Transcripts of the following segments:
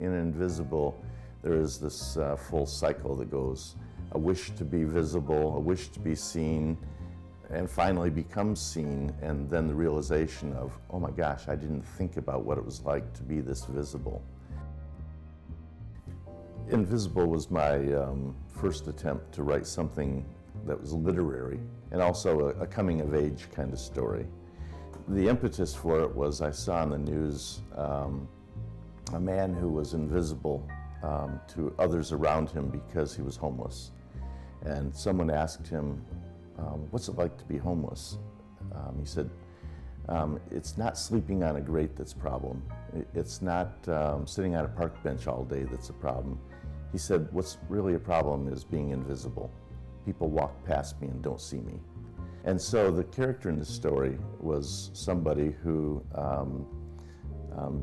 In invisible, there is this full cycle that goes a wish to be visible, a wish to be seen, and finally become seen, and then the realization of, oh my gosh, I didn't think about what it was like to be this visible. Invisible was my first attempt to write something that was literary and also a coming-of-age kind of story. The impetus for it was I saw on the news a man who was invisible to others around him because he was homeless. And someone asked him, what's it like to be homeless? He said, it's not sleeping on a grate that's a problem. It's not sitting on a park bench all day that's a problem. He said, what's really a problem is being invisible. People walk past me and don't see me. And so the character in the story was somebody who,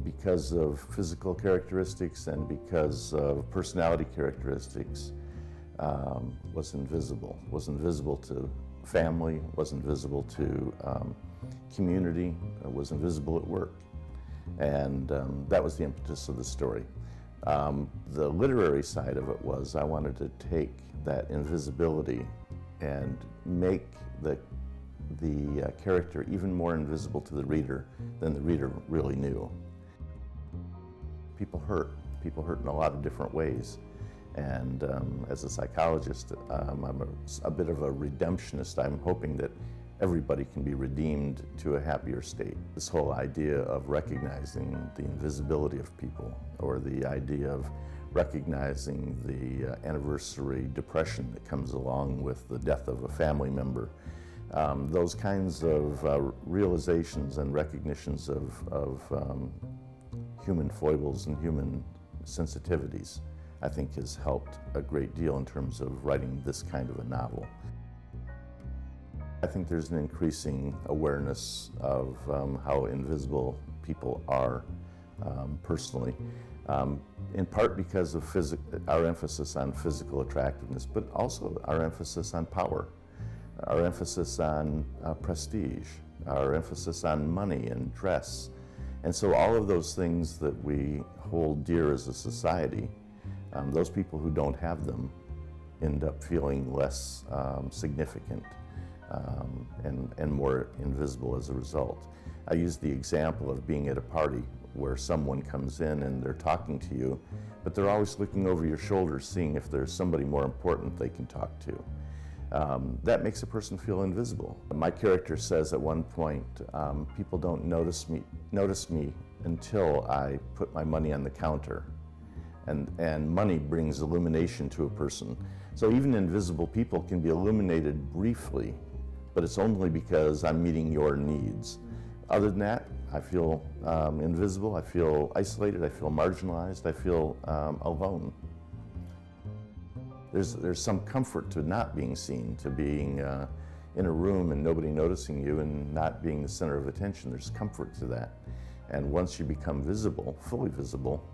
because of physical characteristics and because of personality characteristics, was invisible to family, was invisible to community, was invisible at work. And that was the impetus of the story. The literary side of it was I wanted to take that invisibility and make the character even more invisible to the reader than the reader really knew. People hurt in a lot of different ways. And as a psychologist, I'm a bit of a redemptionist. I'm hoping that everybody can be redeemed to a happier state. This whole idea of recognizing the invisibility of people, or the idea of recognizing the anniversary depression that comes along with the death of a family member. Those kinds of realizations and recognitions of human foibles and human sensitivities, I think has helped a great deal in terms of writing this kind of a novel. I think there's an increasing awareness of how invisible people are personally, in part because of our emphasis on physical attractiveness, but also our emphasis on power, our emphasis on prestige, our emphasis on money and dress. And so all of those things that we hold dear as a society, those people who don't have them end up feeling less significant and more invisible as a result. I use the example of being at a party where someone comes in and they're talking to you, but they're always looking over your shoulder seeing if there's somebody more important they can talk to. That makes a person feel invisible. My character says at one point, people don't notice me until I put my money on the counter. And money brings illumination to a person. So even invisible people can be illuminated briefly, but it's only because I'm meeting your needs. Other than that, I feel invisible, I feel isolated, I feel marginalized, I feel alone. There's some comfort to not being seen, to being in a room and nobody noticing you and not being the center of attention. There's comfort to that. And once you become visible, fully visible,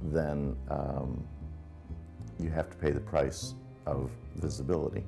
then you have to pay the price of visibility.